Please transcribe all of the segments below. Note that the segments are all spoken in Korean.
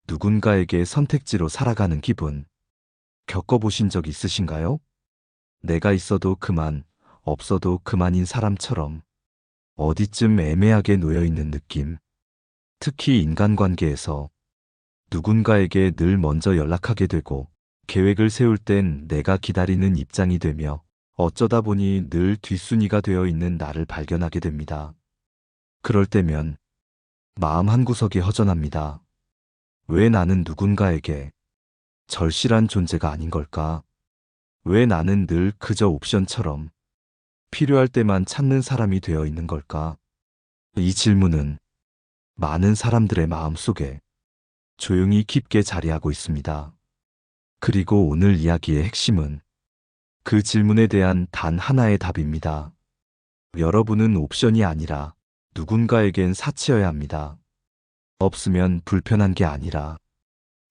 누군가에게 선택지로 살아가는 기분 겪어보신 적 있으신가요? 내가 있어도 그만, 없어도 그만인 사람처럼 어디쯤 애매하게 놓여있는 느낌. 특히 인간관계에서 누군가에게 늘 먼저 연락하게 되고 계획을 세울 땐 내가 기다리는 입장이 되며 어쩌다 보니 늘 뒷순위가 되어 있는 나를 발견하게 됩니다. 그럴 때면 마음 한구석이 허전합니다. 왜 나는 누군가에게 절실한 존재가 아닌 걸까? 왜 나는 늘 그저 옵션처럼 필요할 때만 찾는 사람이 되어 있는 걸까? 이 질문은 많은 사람들의 마음속에 조용히 깊게 자리하고 있습니다. 그리고 오늘 이야기의 핵심은 그 질문에 대한 단 하나의 답입니다. 여러분은 옵션이 아니라 누군가에겐 사치여야 합니다. 없으면 불편한 게 아니라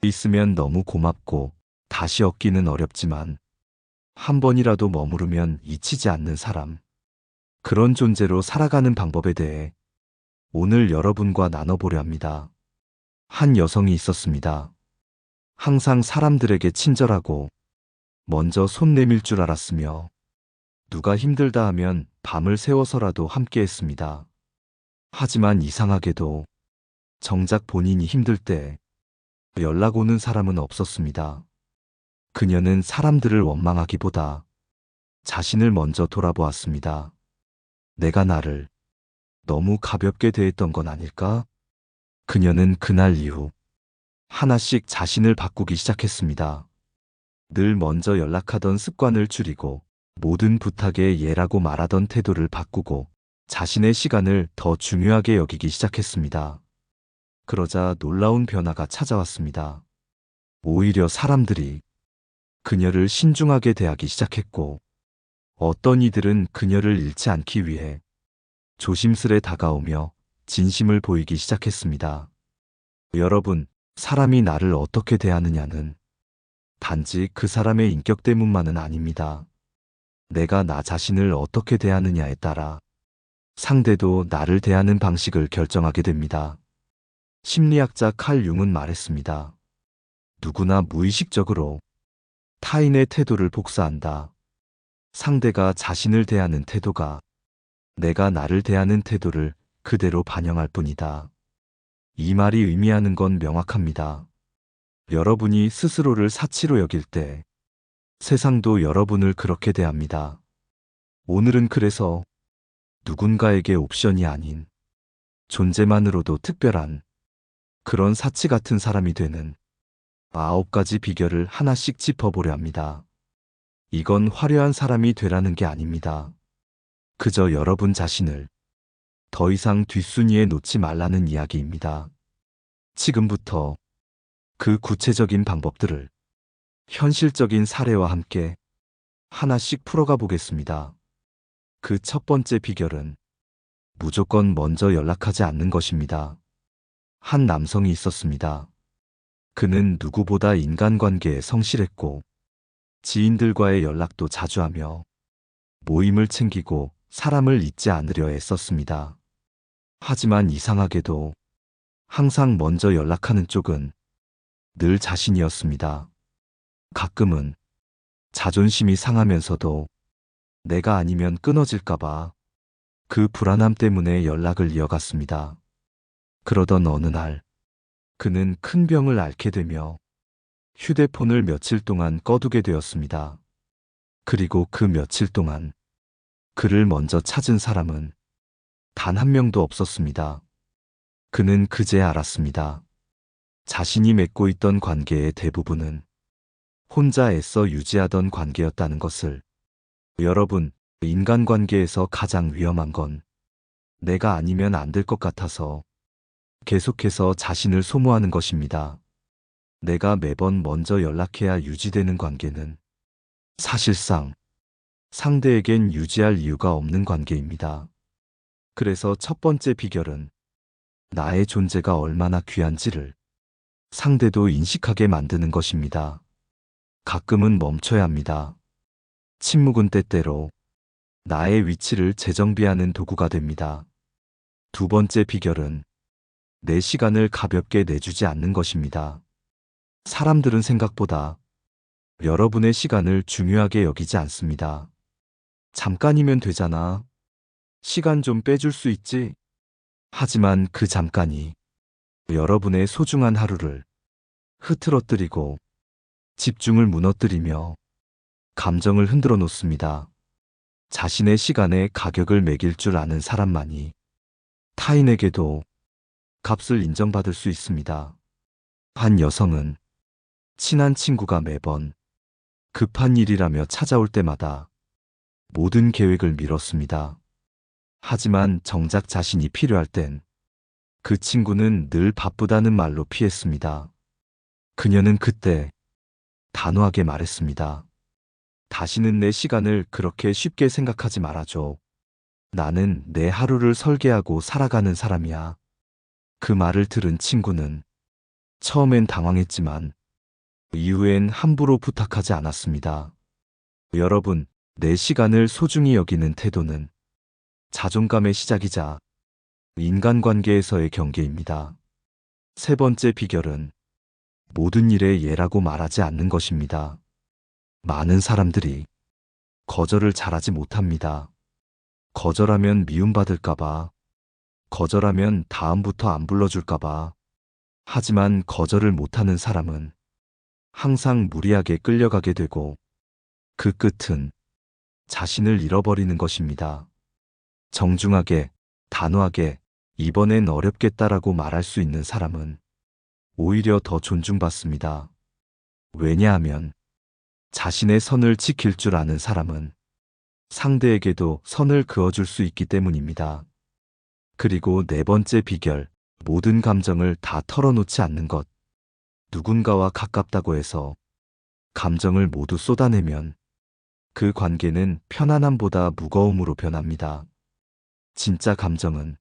있으면 너무 고맙고 다시 얻기는 어렵지만 한 번이라도 머무르면 잊히지 않는 사람. 그런 존재로 살아가는 방법에 대해 오늘 여러분과 나눠보려 합니다. 한 여성이 있었습니다. 항상 사람들에게 친절하고 먼저 손 내밀 줄 알았으며 누가 힘들다 하면 밤을 새워서라도 함께 했습니다. 하지만 이상하게도 정작 본인이 힘들 때 연락 오는 사람은 없었습니다. 그녀는 사람들을 원망하기보다 자신을 먼저 돌아보았습니다. 내가 나를 너무 가볍게 대했던 건 아닐까? 그녀는 그날 이후 하나씩 자신을 바꾸기 시작했습니다. 늘 먼저 연락하던 습관을 줄이고 모든 부탁에 예라고 말하던 태도를 바꾸고 자신의 시간을 더 중요하게 여기기 시작했습니다. 그러자 놀라운 변화가 찾아왔습니다. 오히려 사람들이 그녀를 신중하게 대하기 시작했고 어떤 이들은 그녀를 잃지 않기 위해 조심스레 다가오며 진심을 보이기 시작했습니다. 여러분, 사람이 나를 어떻게 대하느냐는 단지 그 사람의 인격 때문만은 아닙니다. 내가 나 자신을 어떻게 대하느냐에 따라 상대도 나를 대하는 방식을 결정하게 됩니다. 심리학자 칼 융은 말했습니다. 누구나 무의식적으로 타인의 태도를 복사한다. 상대가 자신을 대하는 태도가 내가 나를 대하는 태도를 그대로 반영할 뿐이다. 이 말이 의미하는 건 명확합니다. 여러분이 스스로를 사치로 여길 때 세상도 여러분을 그렇게 대합니다. 오늘은 그래서 누군가에게 옵션이 아닌 존재만으로도 특별한 그런 사치 같은 사람이 되는 9가지 비결을 하나씩 짚어보려 합니다. 이건 화려한 사람이 되라는 게 아닙니다. 그저 여러분 자신을 더 이상 뒷순위에 놓지 말라는 이야기입니다. 지금부터 그 구체적인 방법들을 현실적인 사례와 함께 하나씩 풀어가 보겠습니다. 그 첫 번째 비결은 무조건 먼저 연락하지 않는 것입니다. 한 남성이 있었습니다. 그는 누구보다 인간관계에 성실했고 지인들과의 연락도 자주 하며 모임을 챙기고 사람을 잊지 않으려 애썼습니다. 하지만 이상하게도 항상 먼저 연락하는 쪽은 늘 자신이었습니다. 가끔은 자존심이 상하면서도 내가 아니면 끊어질까봐 그 불안함 때문에 연락을 이어갔습니다. 그러던 어느 날 그는 큰 병을 앓게 되며 휴대폰을 며칠 동안 꺼두게 되었습니다. 그리고 그 며칠 동안 그를 먼저 찾은 사람은 단 한 명도 없었습니다. 그는 그제 알았습니다. 자신이 맺고 있던 관계의 대부분은 혼자 애써 유지하던 관계였다는 것을. 여러분, 인간관계에서 가장 위험한 건 내가 아니면 안 될 것 같아서 계속해서 자신을 소모하는 것입니다. 내가 매번 먼저 연락해야 유지되는 관계는 사실상 상대에겐 유지할 이유가 없는 관계입니다. 그래서 첫 번째 비결은 나의 존재가 얼마나 귀한지를 상대도 인식하게 만드는 것입니다. 가끔은 멈춰야 합니다. 침묵은 때때로 나의 위치를 재정비하는 도구가 됩니다. 두 번째 비결은 내 시간을 가볍게 내주지 않는 것입니다. 사람들은 생각보다 여러분의 시간을 중요하게 여기지 않습니다. 잠깐이면 되잖아. 시간 좀 빼줄 수 있지? 하지만 그 잠깐이 여러분의 소중한 하루를 흐트러뜨리고 집중을 무너뜨리며 감정을 흔들어 놓습니다. 자신의 시간에 가격을 매길 줄 아는 사람만이 타인에게도 값을 인정받을 수 있습니다. 한 여성은 친한 친구가 매번 급한 일이라며 찾아올 때마다 모든 계획을 미뤘습니다. 하지만 정작 자신이 필요할 땐 그 친구는 늘 바쁘다는 말로 피했습니다. 그녀는 그때 단호하게 말했습니다. 다시는 내 시간을 그렇게 쉽게 생각하지 말아줘. 나는 내 하루를 설계하고 살아가는 사람이야. 그 말을 들은 친구는 처음엔 당황했지만 이후엔 함부로 부탁하지 않았습니다. 여러분, 내 시간을 소중히 여기는 태도는 자존감의 시작이자 인간관계에서의 경계입니다. 세 번째 비결은 모든 일에 예라고 말하지 않는 것입니다. 많은 사람들이 거절을 잘하지 못합니다. 거절하면 미움받을까봐, 거절하면 다음부터 안 불러줄까봐. 하지만 거절을 못하는 사람은 항상 무리하게 끌려가게 되고 그 끝은 자신을 잃어버리는 것입니다. 정중하게, 단호하게 이번엔 어렵겠다라고 말할 수 있는 사람은 오히려 더 존중받습니다. 왜냐하면 자신의 선을 지킬 줄 아는 사람은 상대에게도 선을 그어줄 수 있기 때문입니다. 그리고 네 번째 비결, 모든 감정을 다 털어놓지 않는 것. 누군가와 가깝다고 해서 감정을 모두 쏟아내면 그 관계는 편안함보다 무거움으로 변합니다. 진짜 감정은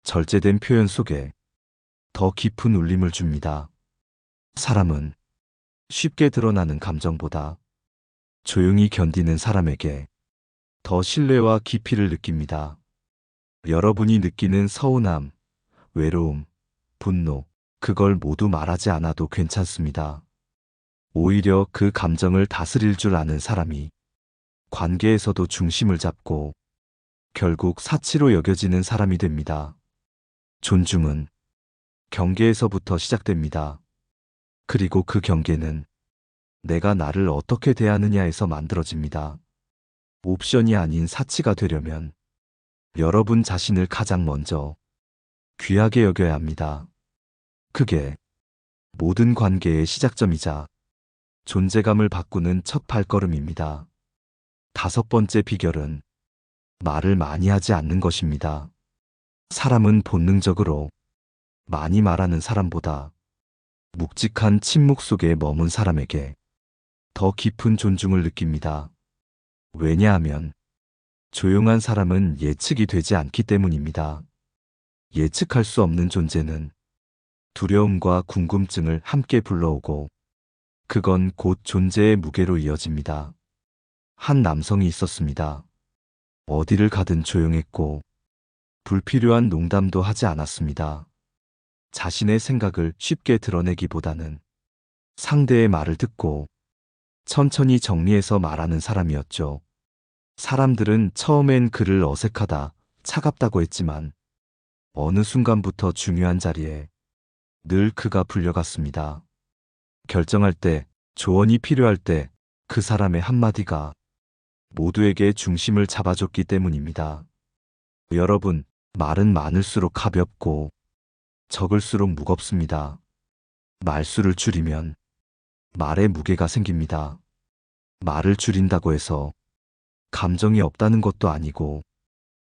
절제된 표현 속에 더 깊은 울림을 줍니다. 사람은 쉽게 드러나는 감정보다 조용히 견디는 사람에게 더 신뢰와 깊이를 느낍니다. 여러분이 느끼는 서운함, 외로움, 분노, 그걸 모두 말하지 않아도 괜찮습니다. 오히려 그 감정을 다스릴 줄 아는 사람이 관계에서도 중심을 잡고 결국 사치로 여겨지는 사람이 됩니다. 존중은 경계에서부터 시작됩니다. 그리고 그 경계는 내가 나를 어떻게 대하느냐에서 만들어집니다. 옵션이 아닌 사치가 되려면 여러분 자신을 가장 먼저 귀하게 여겨야 합니다. 그게 모든 관계의 시작점이자 존재감을 바꾸는 첫 발걸음입니다. 다섯 번째 비결은 말을 많이 하지 않는 것입니다. 사람은 본능적으로 많이 말하는 사람보다 묵직한 침묵 속에 머문 사람에게 더 깊은 존중을 느낍니다. 왜냐하면 조용한 사람은 예측이 되지 않기 때문입니다. 예측할 수 없는 존재는 두려움과 궁금증을 함께 불러오고 그건 곧 존재의 무게로 이어집니다. 한 남성이 있었습니다. 어디를 가든 조용했고 불필요한 농담도 하지 않았습니다. 자신의 생각을 쉽게 드러내기보다는 상대의 말을 듣고 천천히 정리해서 말하는 사람이었죠. 사람들은 처음엔 그를 어색하다, 차갑다고 했지만 어느 순간부터 중요한 자리에 늘 그가 불려갔습니다. 결정할 때, 조언이 필요할 때 그 사람의 한마디가 모두에게 중심을 잡아줬기 때문입니다. 여러분, 말은 많을수록 가볍고 적을수록 무겁습니다. 말수를 줄이면 말에 무게가 생깁니다. 말을 줄인다고 해서 감정이 없다는 것도 아니고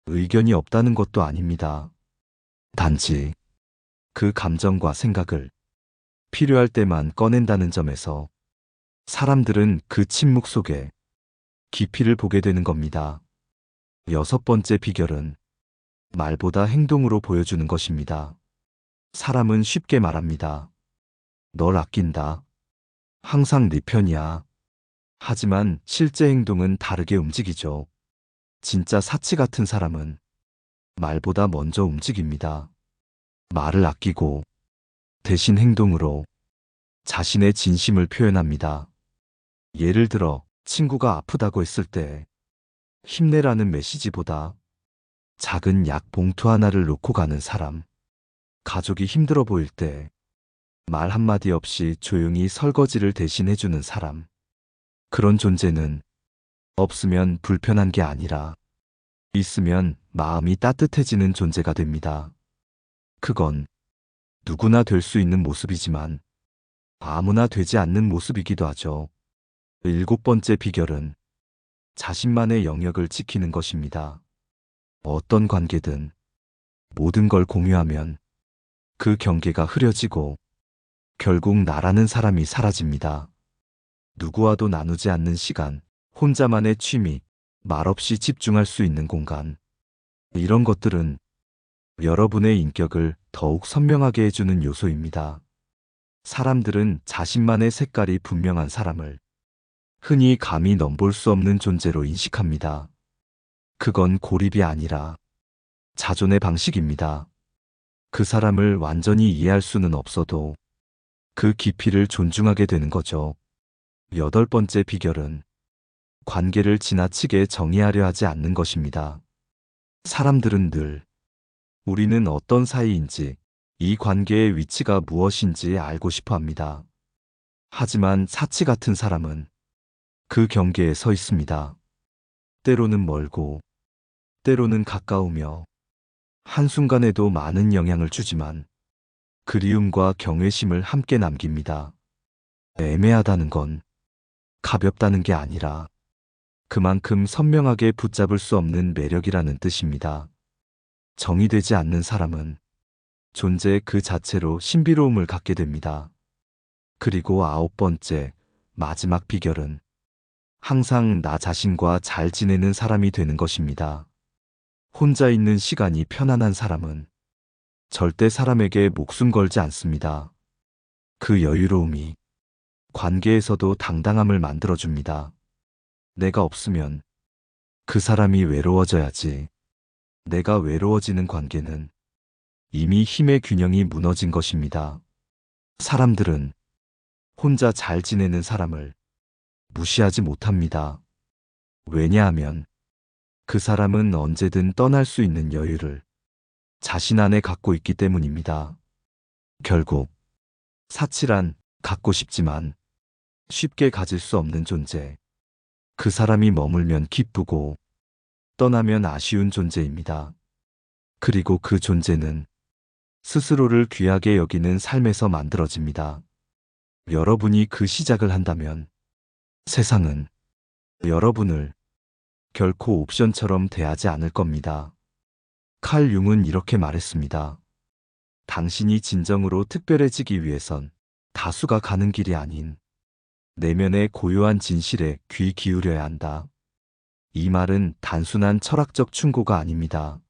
의견이 없다는 것도 아닙니다. 단지 그 감정과 생각을 필요할 때만 꺼낸다는 점에서 사람들은 그 침묵 속에 깊이를 보게 되는 겁니다. 여섯 번째 비결은 말보다 행동으로 보여주는 것입니다. 사람은 쉽게 말합니다. 널 아낀다. 항상 네 편이야. 하지만 실제 행동은 다르게 움직이죠. 진짜 사치 같은 사람은 말보다 먼저 움직입니다. 말을 아끼고 대신 행동으로 자신의 진심을 표현합니다. 예를 들어 친구가 아프다고 했을 때 힘내라는 메시지보다 작은 약 봉투 하나를 놓고 가는 사람, 가족이 힘들어 보일 때 말 한마디 없이 조용히 설거지를 대신해주는 사람, 그런 존재는 없으면 불편한 게 아니라 있으면 마음이 따뜻해지는 존재가 됩니다. 그건 누구나 될 수 있는 모습이지만 아무나 되지 않는 모습이기도 하죠. 일곱 번째 비결은 자신만의 영역을 지키는 것입니다. 어떤 관계든 모든 걸 공유하면 그 경계가 흐려지고 결국 나라는 사람이 사라집니다. 누구와도 나누지 않는 시간, 혼자만의 취미, 말없이 집중할 수 있는 공간. 이런 것들은 여러분의 인격을 더욱 선명하게 해주는 요소입니다. 사람들은 자신만의 색깔이 분명한 사람을 흔히 감히 넘볼 수 없는 존재로 인식합니다. 그건 고립이 아니라 자존의 방식입니다. 그 사람을 완전히 이해할 수는 없어도 그 깊이를 존중하게 되는 거죠. 여덟 번째 비결은 관계를 지나치게 정의하려 하지 않는 것입니다. 사람들은 늘 우리는 어떤 사이인지, 이 관계의 위치가 무엇인지 알고 싶어 합니다. 하지만 사치 같은 사람은 그 경계에 서 있습니다. 때로는 멀고, 때로는 가까우며, 한순간에도 많은 영향을 주지만 그리움과 경외심을 함께 남깁니다. 애매하다는 건 가볍다는 게 아니라 그만큼 선명하게 붙잡을 수 없는 매력이라는 뜻입니다. 정의되지 않는 사람은 존재 그 자체로 신비로움을 갖게 됩니다. 그리고 아홉 번째, 마지막 비결은 항상 나 자신과 잘 지내는 사람이 되는 것입니다. 혼자 있는 시간이 편안한 사람은 절대 사람에게 목숨 걸지 않습니다. 그 여유로움이 관계에서도 당당함을 만들어줍니다. 내가 없으면 그 사람이 외로워져야지. 내가 외로워지는 관계는 이미 힘의 균형이 무너진 것입니다. 사람들은 혼자 잘 지내는 사람을 무시하지 못합니다. 왜냐하면 그 사람은 언제든 떠날 수 있는 여유를 자신 안에 갖고 있기 때문입니다. 결국 사치란 갖고 싶지만 쉽게 가질 수 없는 존재. 그 사람이 머물면 기쁘고 떠나면 아쉬운 존재입니다. 그리고 그 존재는 스스로를 귀하게 여기는 삶에서 만들어집니다. 여러분이 그 시작을 한다면 세상은 여러분을 결코 옵션처럼 대하지 않을 겁니다. 칼 융은 이렇게 말했습니다. 당신이 진정으로 특별해지기 위해선 다수가 가는 길이 아닌 내면의 고요한 진실에 귀 기울여야 한다. 이 말은 단순한 철학적 충고가 아닙니다.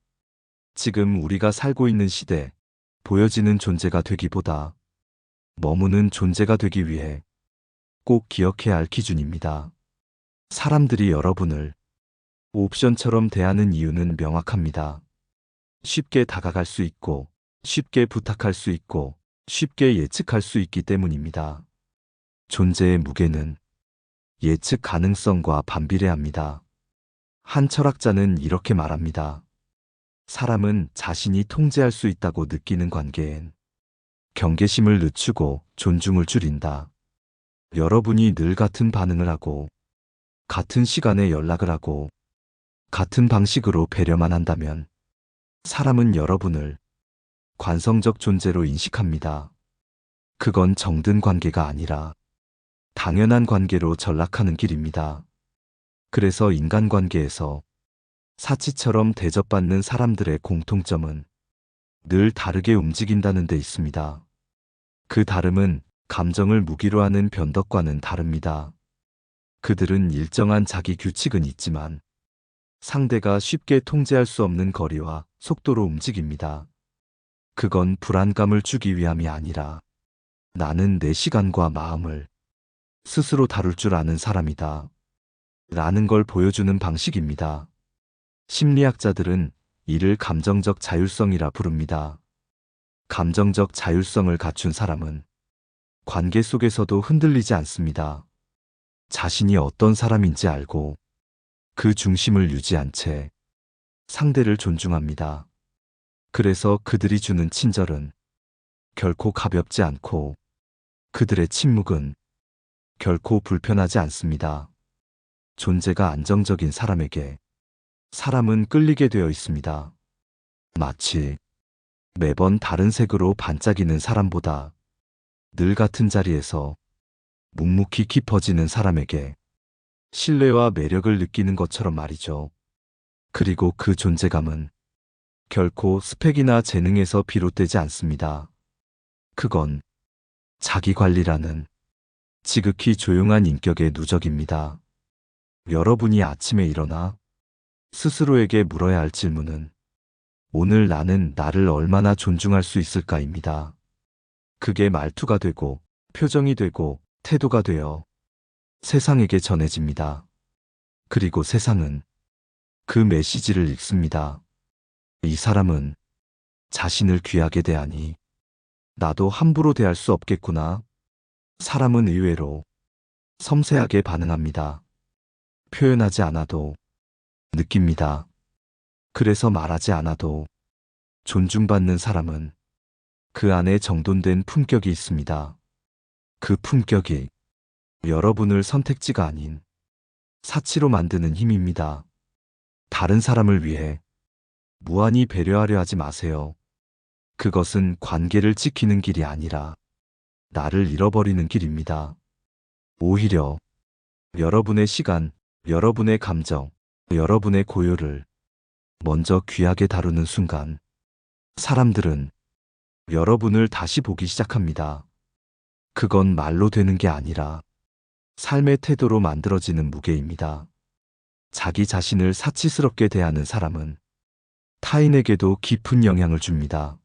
지금 우리가 살고 있는 시대, 보여지는 존재가 되기보다 머무는 존재가 되기 위해 꼭 기억해야 할 기준입니다. 사람들이 여러분을 옵션처럼 대하는 이유는 명확합니다. 쉽게 다가갈 수 있고, 쉽게 부탁할 수 있고, 쉽게 예측할 수 있기 때문입니다. 존재의 무게는 예측 가능성과 반비례합니다. 한 철학자는 이렇게 말합니다. 사람은 자신이 통제할 수 있다고 느끼는 관계엔 경계심을 늦추고 존중을 줄인다. 여러분이 늘 같은 반응을 하고, 같은 시간에 연락을 하고, 같은 방식으로 배려만 한다면 사람은 여러분을 관성적 존재로 인식합니다. 그건 정든 관계가 아니라 당연한 관계로 전락하는 길입니다. 그래서 인간관계에서 사치처럼 대접받는 사람들의 공통점은 늘 다르게 움직인다는 데 있습니다. 그 다름은 감정을 무기로 하는 변덕과는 다릅니다. 그들은 일정한 자기 규칙은 있지만 상대가 쉽게 통제할 수 없는 거리와 속도로 움직입니다. 그건 불안감을 주기 위함이 아니라 나는 내 시간과 마음을 스스로 다룰 줄 아는 사람이다. 라는 걸 보여주는 방식입니다. 심리학자들은 이를 감정적 자율성이라 부릅니다. 감정적 자율성을 갖춘 사람은 관계 속에서도 흔들리지 않습니다. 자신이 어떤 사람인지 알고 그 중심을 유지한 채 상대를 존중합니다. 그래서 그들이 주는 친절은 결코 가볍지 않고 그들의 침묵은 결코 불편하지 않습니다. 존재가 안정적인 사람에게 사람은 끌리게 되어 있습니다. 마치 매번 다른 색으로 반짝이는 사람보다 늘 같은 자리에서 묵묵히 깊어지는 사람에게 신뢰와 매력을 느끼는 것처럼 말이죠. 그리고 그 존재감은 결코 스펙이나 재능에서 비롯되지 않습니다. 그건 자기 관리라는 지극히 조용한 인격의 누적입니다. 여러분이 아침에 일어나 스스로에게 물어야 할 질문은 오늘 나는 나를 얼마나 존중할 수 있을까입니다. 그게 말투가 되고 표정이 되고 태도가 되어 세상에게 전해집니다. 그리고 세상은 그 메시지를 읽습니다. 이 사람은 자신을 귀하게 대하니 나도 함부로 대할 수 없겠구나. 사람은 의외로 섬세하게 반응합니다. 표현하지 않아도 느낍니다. 그래서 말하지 않아도 존중받는 사람은 그 안에 정돈된 품격이 있습니다. 그 품격이 여러분을 선택지가 아닌 사치로 만드는 힘입니다. 다른 사람을 위해 무한히 배려하려 하지 마세요. 그것은 관계를 지키는 길이 아니라 나를 잃어버리는 길입니다. 오히려 여러분의 시간, 여러분의 감정, 여러분의 고요를 먼저 귀하게 다루는 순간 사람들은 여러분을 다시 보기 시작합니다. 그건 말로 되는 게 아니라 삶의 태도로 만들어지는 무게입니다. 자기 자신을 사치스럽게 대하는 사람은 타인에게도 깊은 영향을 줍니다.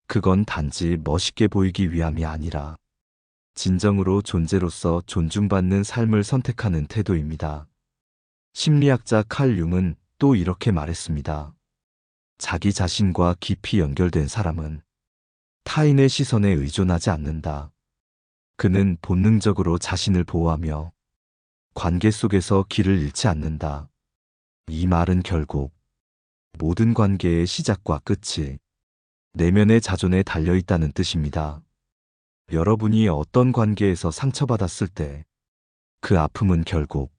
그건 단지 멋있게 보이기 위함이 아니라 진정으로 존재로서 존중받는 삶을 선택하는 태도입니다. 심리학자 칼 융은 또 이렇게 말했습니다. 자기 자신과 깊이 연결된 사람은 타인의 시선에 의존하지 않는다. 그는 본능적으로 자신을 보호하며 관계 속에서 길을 잃지 않는다. 이 말은 결국 모든 관계의 시작과 끝이 내면의 자존에 달려있다는 뜻입니다. 여러분이 어떤 관계에서 상처받았을 때 그 아픔은 결국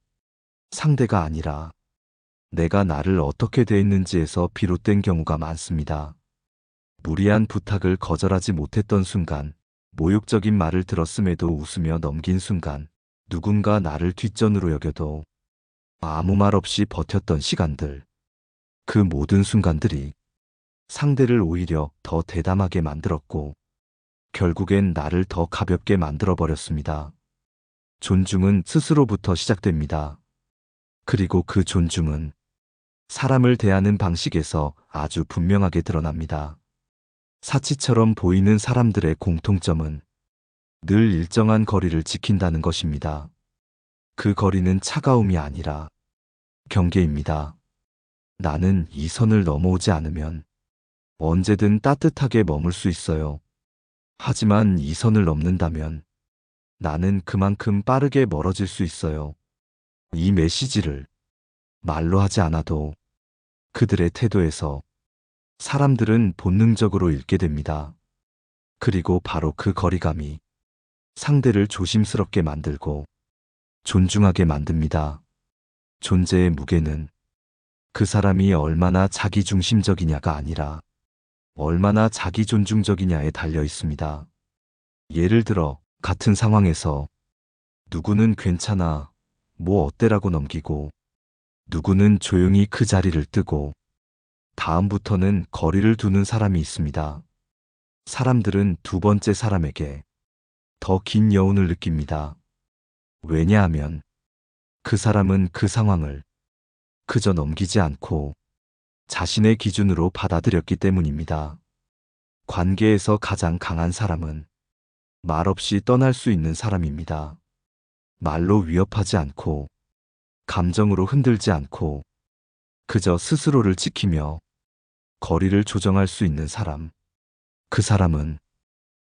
상대가 아니라 내가 나를 어떻게 대했는지에서 비롯된 경우가 많습니다. 무리한 부탁을 거절하지 못했던 순간, 모욕적인 말을 들었음에도 웃으며 넘긴 순간, 누군가 나를 뒷전으로 여겨도 아무 말 없이 버텼던 시간들, 그 모든 순간들이 상대를 오히려 더 대담하게 만들었고 결국엔 나를 더 가볍게 만들어버렸습니다. 존중은 스스로부터 시작됩니다. 그리고 그 존중은 사람을 대하는 방식에서 아주 분명하게 드러납니다. 사치처럼 보이는 사람들의 공통점은 늘 일정한 거리를 지킨다는 것입니다. 그 거리는 차가움이 아니라 경계입니다. 나는 이 선을 넘어오지 않으면 언제든 따뜻하게 머물 수 있어요. 하지만 이 선을 넘는다면 나는 그만큼 빠르게 멀어질 수 있어요. 이 메시지를 말로 하지 않아도 그들의 태도에서 사람들은 본능적으로 읽게 됩니다. 그리고 바로 그 거리감이 상대를 조심스럽게 만들고 존중하게 만듭니다. 존재의 무게는 그 사람이 얼마나 자기중심적이냐가 아니라 얼마나 자기존중적이냐에 달려 있습니다. 예를 들어 같은 상황에서 누구는 괜찮아, 뭐 어때라고 넘기고 누구는 조용히 그 자리를 뜨고 다음부터는 거리를 두는 사람이 있습니다. 사람들은 두 번째 사람에게 더 긴 여운을 느낍니다. 왜냐하면 그 사람은 그 상황을 그저 넘기지 않고 자신의 기준으로 받아들였기 때문입니다. 관계에서 가장 강한 사람은 말없이 떠날 수 있는 사람입니다. 말로 위협하지 않고 감정으로 흔들지 않고 그저 스스로를 지키며 거리를 조정할 수 있는 사람. 그 사람은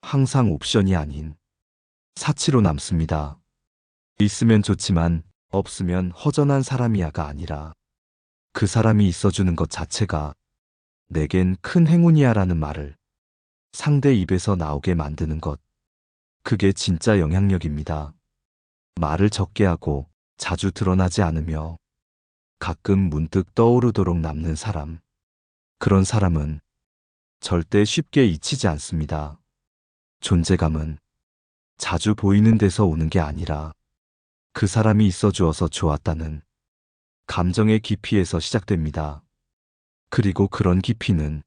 항상 옵션이 아닌 사치로 남습니다. 있으면 좋지만 없으면 허전한 사람이야가 아니라 그 사람이 있어주는 것 자체가 내겐 큰 행운이야라는 말을 상대 입에서 나오게 만드는 것. 그게 진짜 영향력입니다. 말을 적게 하고 자주 드러나지 않으며 가끔 문득 떠오르도록 남는 사람. 그런 사람은 절대 쉽게 잊히지 않습니다. 존재감은 자주 보이는 데서 오는 게 아니라 그 사람이 있어 주어서 좋았다는 감정의 깊이에서 시작됩니다. 그리고 그런 깊이는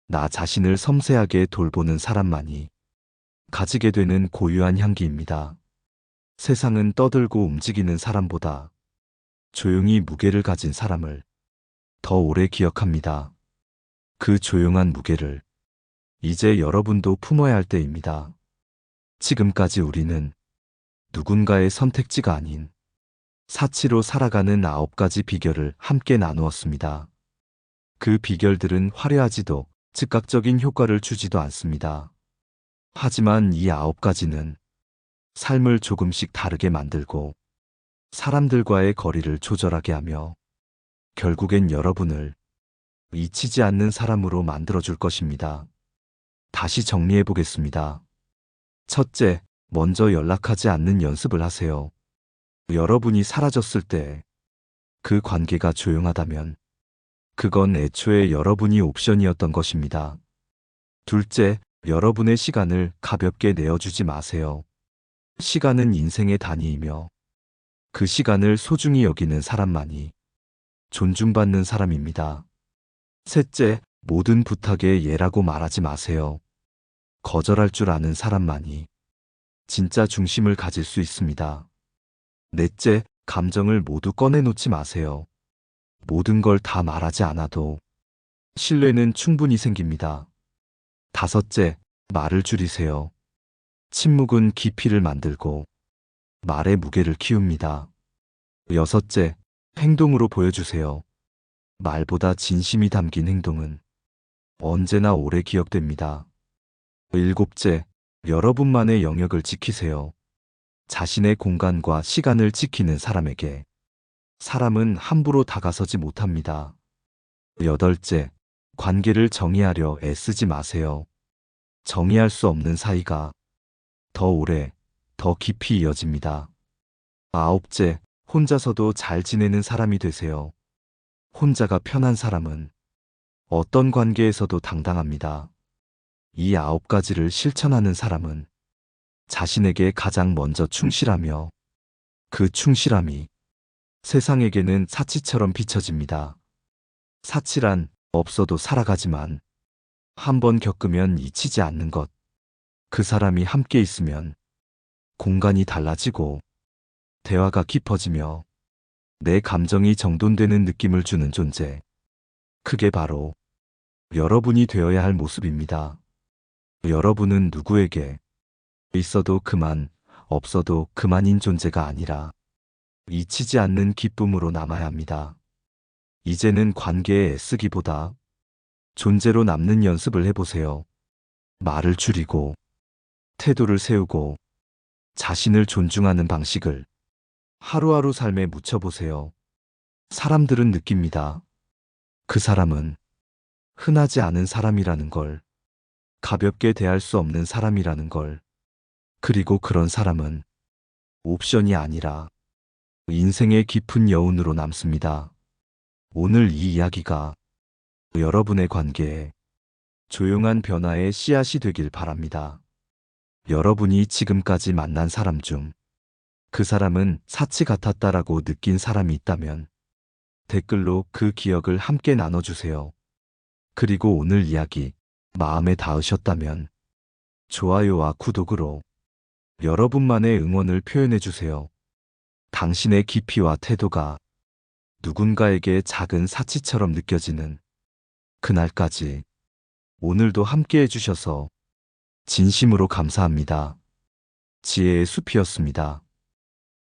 나 자신을 섬세하게 돌보는 사람만이 가지게 되는 고유한 향기입니다. 세상은 떠들고 움직이는 사람보다 조용히 무게를 가진 사람을 더 오래 기억합니다. 그 조용한 무게를 이제 여러분도 품어야 할 때입니다. 지금까지 우리는 누군가의 선택지가 아닌 사치로 살아가는 9가지 비결을 함께 나누었습니다. 그 비결들은 화려하지도 즉각적인 효과를 주지도 않습니다. 하지만 이 9가지는 삶을 조금씩 다르게 만들고 사람들과의 거리를 조절하게 하며 결국엔 여러분을 잊히지 않는 사람으로 만들어줄 것입니다. 다시 정리해 보겠습니다. 첫째, 먼저 연락하지 않는 연습을 하세요. 여러분이 사라졌을 때 그 관계가 조용하다면 그건 애초에 여러분이 옵션이었던 것입니다. 둘째, 여러분의 시간을 가볍게 내어주지 마세요. 시간은 인생의 단위이며 그 시간을 소중히 여기는 사람만이 존중받는 사람입니다. 셋째, 모든 부탁에 예라고 말하지 마세요. 거절할 줄 아는 사람만이 진짜 중심을 가질 수 있습니다. 넷째, 감정을 모두 꺼내놓지 마세요. 모든 걸 다 말하지 않아도 신뢰는 충분히 생깁니다. 다섯째, 말을 줄이세요. 침묵은 깊이를 만들고 말의 무게를 키웁니다. 여섯째, 행동으로 보여주세요. 말보다 진심이 담긴 행동은 언제나 오래 기억됩니다. 일곱째, 여러분만의 영역을 지키세요. 자신의 공간과 시간을 지키는 사람에게 사람은 함부로 다가서지 못합니다. 여덟째, 관계를 정의하려 애쓰지 마세요. 정의할 수 없는 사이가 더 오래, 더 깊이 이어집니다. 아홉째, 혼자서도 잘 지내는 사람이 되세요. 혼자가 편한 사람은 어떤 관계에서도 당당합니다. 이 9가지를 실천하는 사람은 자신에게 가장 먼저 충실하며 그 충실함이 세상에게는 사치처럼 비춰집니다. 사치란 없어도 살아가지만 한번 겪으면 잊히지 않는 것. 그 사람이 함께 있으면 공간이 달라지고 대화가 깊어지며 내 감정이 정돈되는 느낌을 주는 존재. 그게 바로 여러분이 되어야 할 모습입니다. 여러분은 누구에게 있어도 그만, 없어도 그만인 존재가 아니라 잊히지 않는 기쁨으로 남아야 합니다. 이제는 관계에 애쓰기보다 존재로 남는 연습을 해보세요. 말을 줄이고 태도를 세우고 자신을 존중하는 방식을 하루하루 삶에 묻혀보세요. 사람들은 느낍니다. 그 사람은 흔하지 않은 사람이라는 걸, 가볍게 대할 수 없는 사람이라는 걸, 그리고 그런 사람은 옵션이 아니라 인생의 깊은 여운으로 남습니다. 오늘 이 이야기가 여러분의 관계에 조용한 변화의 씨앗이 되길 바랍니다. 여러분이 지금까지 만난 사람 중 그 사람은 사치 같았다라고 느낀 사람이 있다면 댓글로 그 기억을 함께 나눠주세요. 그리고 오늘 이야기 마음에 닿으셨다면 좋아요와 구독으로 여러분만의 응원을 표현해주세요. 당신의 깊이와 태도가 누군가에게 작은 사치처럼 느껴지는 그날까지 오늘도 함께 해주셔서 진심으로 감사합니다. 지혜의 숲이었습니다.